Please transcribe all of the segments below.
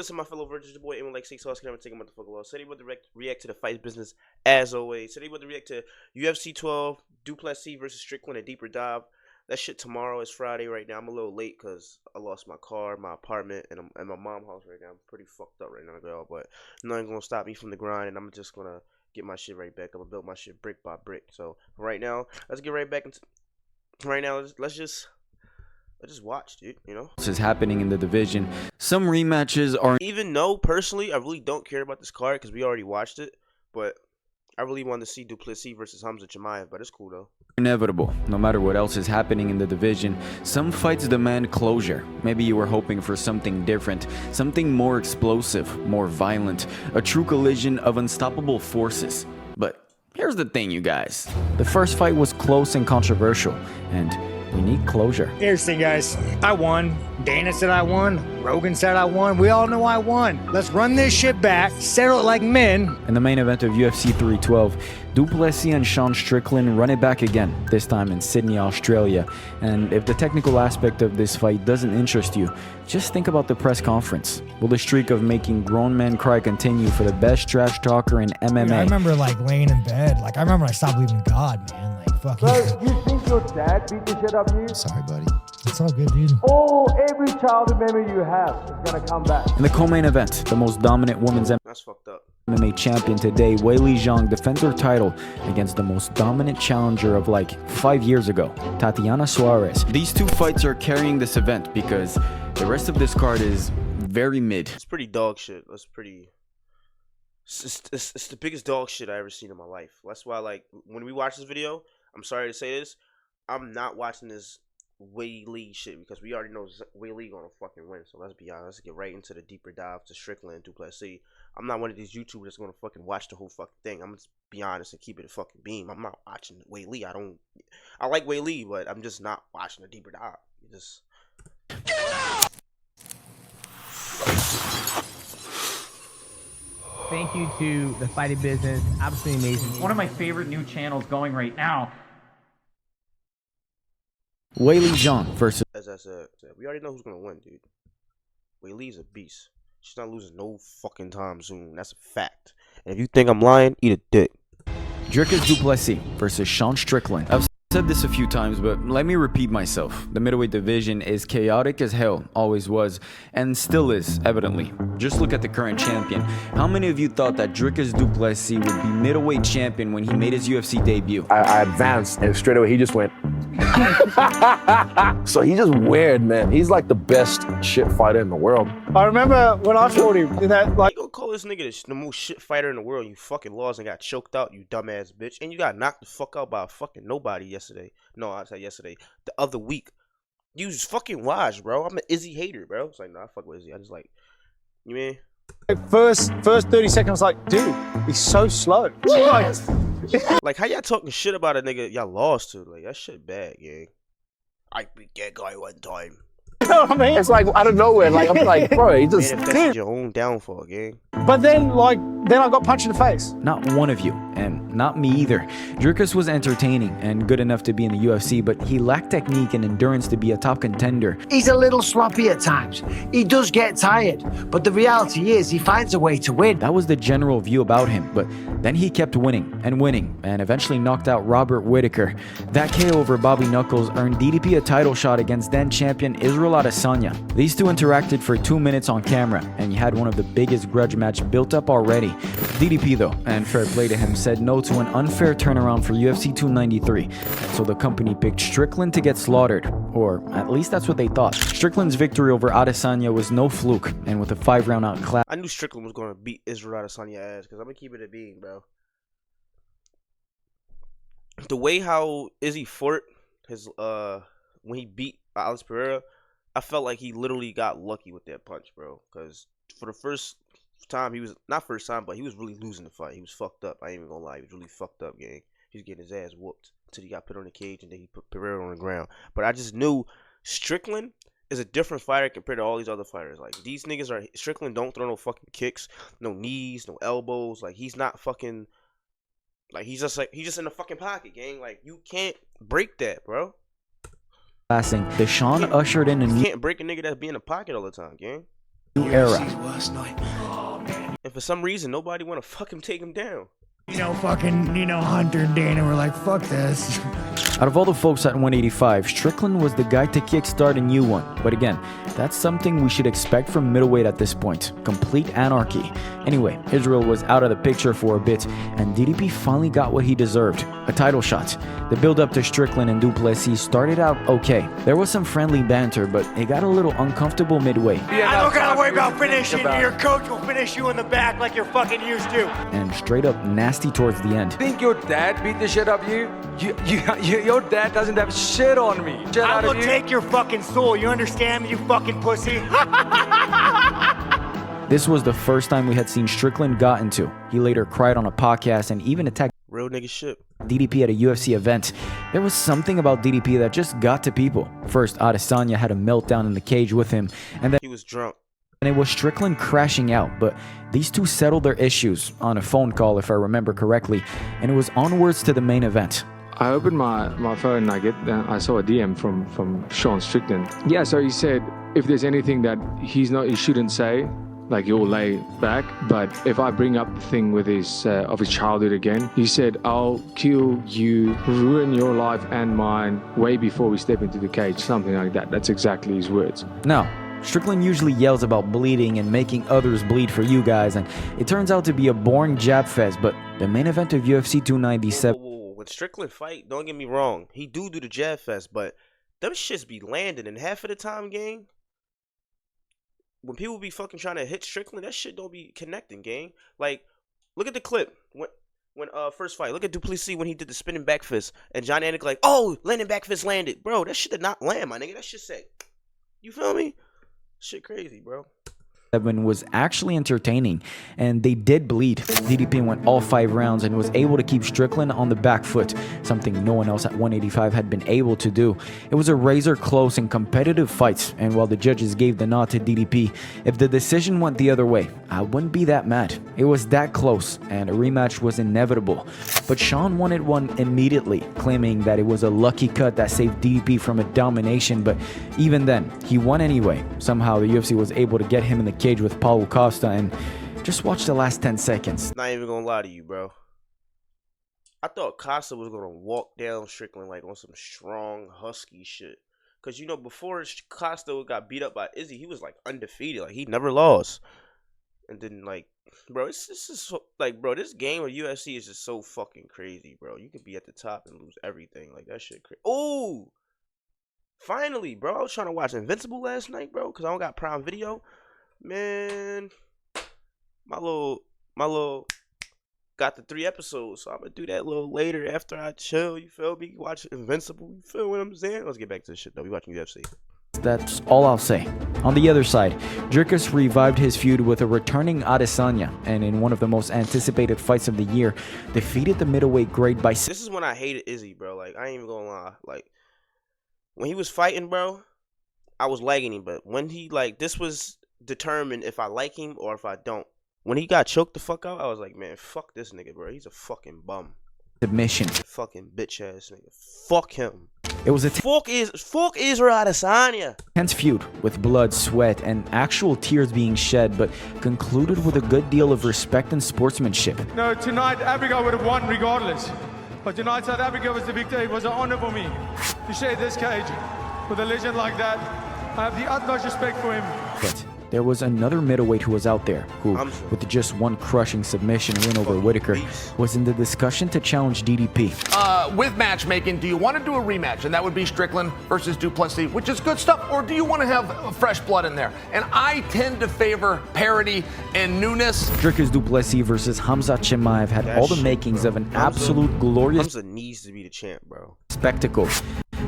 what is my fellow virgins, your boy Aiming like 6 sauce, can never take a motherfucker loss. Today we're about to react to the fight business as always. Today we're about to react to UFC 12, Plessis versus Strickland, a deeper dive. That shit tomorrow. Is Friday right now. I'm a little late because I lost my car, my apartment, and I'm at my mom's house right now. I'm pretty fucked up right now, girl. But nothing gonna stop me from the grind, and I'm just gonna get my shit right back. I'm gonna build my shit brick by brick. So right now, let's get right back into. Right now, let's just watch, dude. You know, this is happening in the division. Some rematches are, even though personally I really don't care about this card because we already watched it, but I really wanted to see Plessis versus Hamza Chimaev, but it's cool though. Inevitable. No matter what else is happening in the division, some fights demand closure. Maybe you were hoping for something different, something more explosive, more violent, a true collision of unstoppable forces. But here's the thing, you guys. The first fight was close and controversial, and we need closure. Here's the thing, guys. I won. Dana said I won. Rogan said I won. We all know I won. Let's run this shit back, settle it like men. In the main event of UFC 312, Plessis and Sean Strickland run it back again, this time in Sydney, Australia. And if the technical aspect of this fight doesn't interest you, just think about the press conference. Will the streak of making grown men cry continue for the best trash talker in MMA? Dude, I remember like laying in bed. Like I remember I stopped believing in God, man. Like fuck Bro, you think your dad beat the shit out of you? Sorry, buddy. It's all good, dude. Oh, every childhood memory you have is gonna come back. In the co-main event, the most dominant women's That's fucked up. MMA champion today, Weili Zhang, defends her title against the most dominant challenger of like 5 years ago, Tatiana Suarez. These two fights are carrying this event because the rest of this card is very mid. It's pretty dog shit. It's the biggest dog shit I ever seen in my life. That's why, like, when we watch this video, I'm sorry to say this, I'm not watching this Weili shit because we already know Weili gonna fucking win. So let's be honest. Let's get right into the deeper dive to Strickland and Plessis. I'm not one of these YouTubers that's gonna fucking watch the whole fucking thing. I'm gonna be honest and keep it a fucking beam. I'm not watching Weili. I like Weili, but I'm just not watching the deeper dive. Just Thank you to the fighting business. Absolutely amazing. One of my favorite new channels going right now. Weili Zhang versus, as I said, we already know who's gonna win, dude. Weili's a beast. She's not losing no fucking time soon. That's a fact. And if you think I'm lying, eat a dick. Dricus Plessis versus Sean Strickland. I've said this a few times, but let me repeat myself. The middleweight division is chaotic as hell, always was, and still is, evidently. Just look at the current champion. How many of you thought that Dricus Plessis would be middleweight champion when he made his UFC debut? I advanced, and straight away he just went. So he's just weird, man. He's like the best shit fighter in the world. I remember when I fought him in that like. You gonna call this nigga the most shit fighter in the world? You fucking lost and got choked out, you dumbass bitch, and you got knocked the fuck out by a fucking nobody yesterday. No, I said yesterday. The other week, you was fucking wise, bro. I'm an Izzy hater, bro. It's like, nah, I fuck with Izzy. I just like, you mean? First 30 seconds, like, dude, he's so slow. Like, how y'all talking shit about a nigga y'all lost to? Like, that shit bad, gang. I beat that guy one time. You know what I mean? It's like out of nowhere. Like I'm like, bro, he just manifested your own downfall, gang. But then I got punched in the face. Not one of you, and not me either. Dricus was entertaining and good enough to be in the UFC, but he lacked technique and endurance to be a top contender. He's a little sloppy at times. He does get tired, but the reality is he finds a way to win. That was the general view about him, but then he kept winning, and eventually knocked out Robert Whittaker. That KO over Bobby Knuckles earned DDP a title shot against then champion Israel Adesanya. These two interacted for 2 minutes on camera, and you had one of the biggest grudge match built up already. DDP though, and fair play to him, said no to an unfair turnaround for UFC 293, so the company picked Strickland to get slaughtered, or at least that's what they thought. Strickland's victory over Adesanya was no fluke, and with a 5-round outclass. I knew Strickland was gonna beat Israel Adesanya ass, because I'm gonna keep it a being, bro. The way how Izzy fought his when he beat Alex Pereira, I felt like he literally got lucky with that punch, bro. Because for the first time, he was not first time, but he was really losing the fight. He was fucked up. I ain't even gonna lie, he was really fucked up, gang. He was getting his ass whooped until he got put on the cage, and then he put Pereira on the ground. But I just knew Strickland is a different fighter compared to all these other fighters. Like, these niggas are Strickland don't throw no fucking kicks, no knees, no elbows. Like, he's not fucking. Like, he's just in the fucking pocket, gang. Like, you can't break that, bro. Deshaun ushered in a You new can't break a nigga that's be in the pocket all the time, gang. era. And for some reason, nobody want to fucking take him down. Hunter and Dana were like, fuck this. Out of all the folks at 185, Strickland was the guy to kickstart a new one. But again, that's something we should expect from middleweight at this point. Complete anarchy. Anyway, Israel was out of the picture for a bit, and DDP finally got what he deserved, a title shot. The build-up to Strickland and du Plessis started out okay. There was some friendly banter, but it got a little uncomfortable midway. I don't gotta worry about finishing. Your coach will finish you in the back like you're fucking used to. And straight up nasty towards the end. Think your dad beat the shit out of you? Your dad doesn't have shit on me. I will take your fucking soul. You understand me, you fucking pussy? This was the first time we had seen Strickland got into. He later cried on a podcast and even attacked Real nigga shit. DDP at a UFC event. There was something about DDP that just got to people. First, Adesanya had a meltdown in the cage with him, and then He was drunk. it was Strickland crashing out. But these two settled their issues on a phone call, if I remember correctly, and it was onwards to the main event. I opened my phone and I saw a DM from Sean Strickland. Yeah, so he said if there's anything that he shouldn't say, like he'll lay back. But if I bring up the thing with his childhood again, he said I'll kill you, ruin your life and mine way before we step into the cage, something like that. That's exactly his words. Now, Strickland usually yells about bleeding and making others bleed for you guys, and it turns out to be a boring jab fest. But the main event of UFC 297. When Strickland fight, don't get me wrong, he do the jab fest, but them shits be landing, and half of the time, gang, when people be fucking trying to hit Strickland, that shit don't be connecting, gang. Like, look at the clip when first fight. Look at du Plessis when he did the spinning back fist, and John Anik like, oh, landing back fist landed, bro. That shit did not land, my nigga. That shit said, you feel me? Shit crazy, bro. Was actually entertaining, and they did bleed. DDP went all 5 rounds and was able to keep Strickland on the back foot, something no one else at 185 had been able to do. It was a razor close and competitive fight, and while the judges gave the nod to DDP, if the decision went the other way, I wouldn't be that mad. It was that close, and a rematch was inevitable. But Sean wanted one immediately, claiming that it was a lucky cut that saved DDP from a domination, but even then, he won anyway. Somehow the UFC was able to get him in the cage with Paulo Costa, and just watch the last 10 seconds. Not even gonna lie to you, bro. I thought Costa was gonna walk down Strickland like on some strong husky shit. Cause you know before Costa got beat up by Izzy, he was like undefeated, like he never lost. And then like, bro, this is so, like, bro, this game of UFC is just so fucking crazy, bro. You could be at the top and lose everything, like that shit crazy. Oh, finally, bro. I was trying to watch Invincible last night, bro, cause I don't got Prime Video. Man, my little got the 3 episodes, so I'm gonna do that a little later after I chill. You feel me? Watch Invincible. You feel what I'm saying? Let's get back to this shit though. We watching UFC. That's all I'll say. On the other side, Dricus revived his feud with a returning Adesanya, and in one of the most anticipated fights of the year, defeated the middleweight great by. This is when I hated Izzy, bro. Like I ain't even gonna lie. Like when he was fighting, bro, I was lagging him, but when he like this was determine if I like him or if I don't. When he got choked the fuck out, I was like, man, fuck this nigga, bro. He's a fucking bum. Submission. Fucking bitch ass nigga. Fuck him. It was a fuck Israel Adesanya. Tense feud with blood, sweat, and actual tears being shed, but concluded with a good deal of respect and sportsmanship. No, tonight Africa would have won regardless. But tonight South Africa was the victor. It was an honor for me to share this cage with a legend like that. I have the utmost respect for him. But there was another middleweight who was out there who, with just one crushing submission win over Whitaker, was in the discussion to challenge DDP. With matchmaking, do you want to do a rematch? And that would be Strickland versus du Plessis, which is good stuff. Or do you want to have fresh blood in there? And I tend to favor parity and newness. Dricus du Plessis versus Khamzat Chimaev had all the makings of an absolute glorious Khamzat needs to be the champ, bro. Spectacle.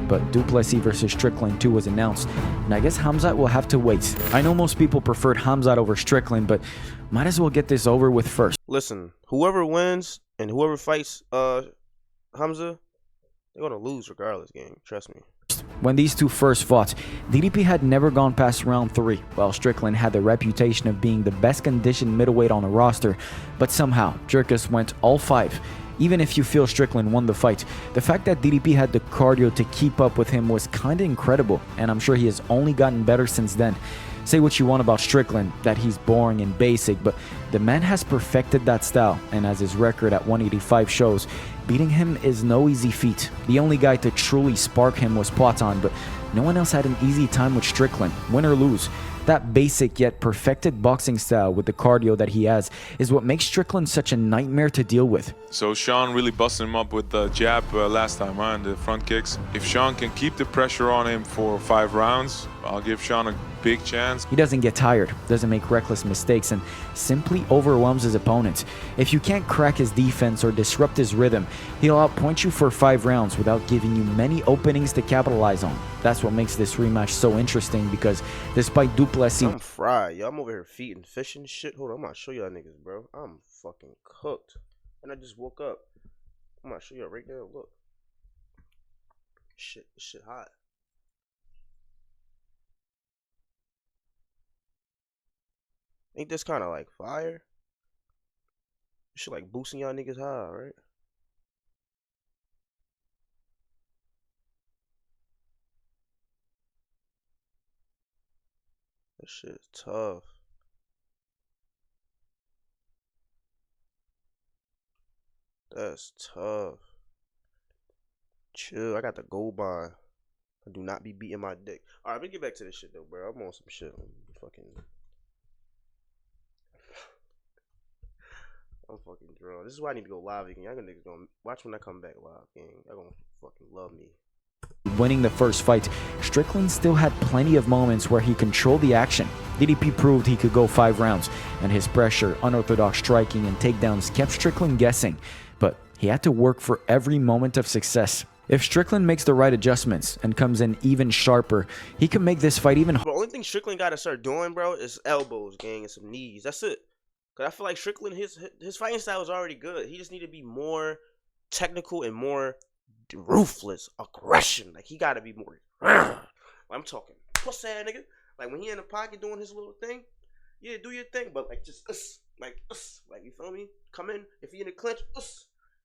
But du Plessis versus Strickland 2 was announced, and I guess Khamzat will have to wait. I know most people preferred Khamzat over Strickland, but might as well get this over with first. Listen, whoever wins and whoever fights Khamzat, they're gonna lose regardless, gang. Trust me. When these two first fought, DDP had never gone past round 3, while Strickland had the reputation of being the best conditioned middleweight on the roster, but somehow Dricus went all 5. Even if you feel Strickland won the fight, the fact that DDP had the cardio to keep up with him was kinda incredible, and I'm sure he has only gotten better since then. Say what you want about Strickland, that he's boring and basic, but the man has perfected that style, and as his record at 185 shows, beating him is no easy feat. The only guy to truly spark him was Poatan, but no one else had an easy time with Strickland, win or lose. That basic yet perfected boxing style with the cardio that he has is what makes Strickland such a nightmare to deal with. So Sean really busted him up with the jab last time, and the front kicks. If Sean can keep the pressure on him for 5 rounds, I'll give Sean a big chance. He doesn't get tired, doesn't make reckless mistakes, and simply overwhelms his opponents. If you can't crack his defense or disrupt his rhythm, he'll outpoint you for 5 rounds without giving you many openings to capitalize on. That's what makes this rematch so interesting, because despite Plessis, I'm fried, yo. I'm over here feeding fish and shit. Hold on, I'm gonna show y'all niggas, bro. I'm fucking cooked. And I just woke up. I'm gonna show y'all right now. Look. Shit, this shit hot. Ain't this kind of like fire? This shit like boosting y'all niggas high, right? That shit is tough. That's tough. Chill, I got the gold bond. I do not be beating my dick. Alright, let me get back to this shit though, bro. I'm on some shit. I'm fucking drunk. This is why I need to go live again. Y'all niggas gonna watch when I come back live, gang. Y'all gonna fucking love me. winning the first fight, Strickland still had plenty of moments where he controlled the action. DDP proved he could go 5 rounds, and his pressure, unorthodox striking, and takedowns kept Strickland guessing, but he had to work for every moment of success. If Strickland makes the right adjustments and comes in even sharper, he can make this fight even harder. The only thing Strickland got to start doing, bro, is elbows, gang, and some knees. That's it. Because I feel like Strickland, his fighting style is already good. He just need to be more technical and more ruthless aggression. Like, he got to be more. I'm talking pussy ass nigga. Like, when he in the pocket doing his little thing, yeah, do your thing. But, like, just like, you feel me? Come in. If he in the clinch,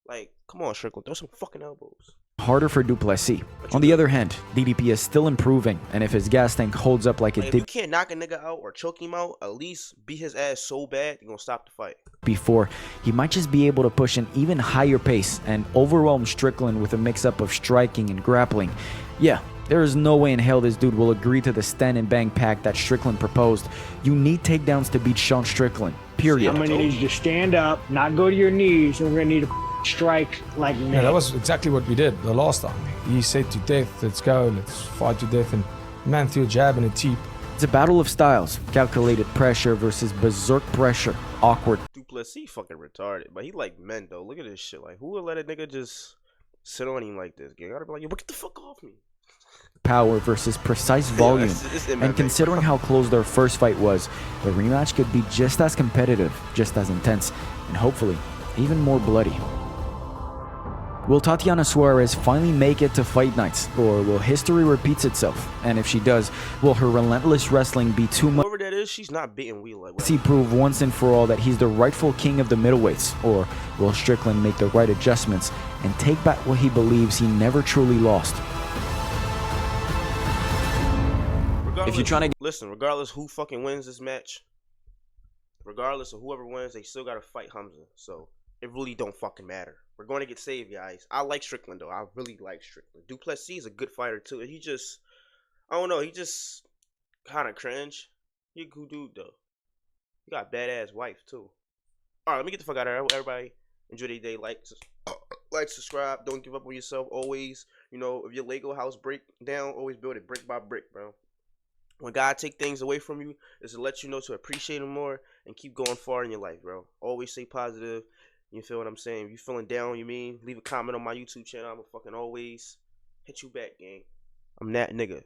like, come on, Strickland. Throw some fucking elbows. Harder for Plessis. On the other hand, DDP is still improving, and if his gas tank holds up like it If did you can't knock a nigga out or choke him out, at least beat his ass so bad, you're gonna stop the fight. before, he might just be able to push an even higher pace and overwhelm Strickland with a mix-up of striking and grappling. Yeah, there is no way in hell this dude will agree to the stand and bang pack that Strickland proposed. You need takedowns to beat Sean Strickland, period. I'm gonna need you to stand up, not go to your knees, and we're gonna need to strike like me. Yeah, that was exactly what we did the last time. He said to death, let's go, let's fight to death, and man threw a jab and a teep. It's a battle of styles, calculated pressure versus berserk pressure, awkward. Plessis fucking retarded, but he like men though. Look at this shit. Like, who would let a nigga just sit on him like this? Gang, I'd be like, yo, get the fuck off me. Power versus precise volume. And considering how close their first fight was, the rematch could be just as competitive, just as intense, and hopefully even more bloody. Will Tatiana Suarez finally make it to fight nights, or will history repeat itself? And if she does, will her relentless wrestling be too much? Whoever that is, she's not beating Wheel like. Does he prove once and for all that he's the rightful king of the middleweights, or will Strickland make the right adjustments and take back what he believes he never truly lost? If you're trying to listen, regardless who fucking wins this match, regardless of whoever wins, they still gotta fight Hamza. So it really don't fucking matter. We're going to get saved, guys. I like Strickland, though. I really like Strickland. Plessis is a good fighter, too. He just, I don't know. He just kind of cringe. He a good dude, though. He got a badass wife, too. All right, let me get the fuck out of here. Everybody enjoy their day. Like, subscribe. Don't give up on yourself. Always, you know, if your Lego house break down, always build it brick by brick, bro. When God take things away from you, is to let you know to appreciate him more and keep going far in your life, bro. Always stay positive. You feel what I'm saying? If you feeling down, leave a comment on my YouTube channel. I'm gonna fucking always hit you back, gang. I'm that nigga.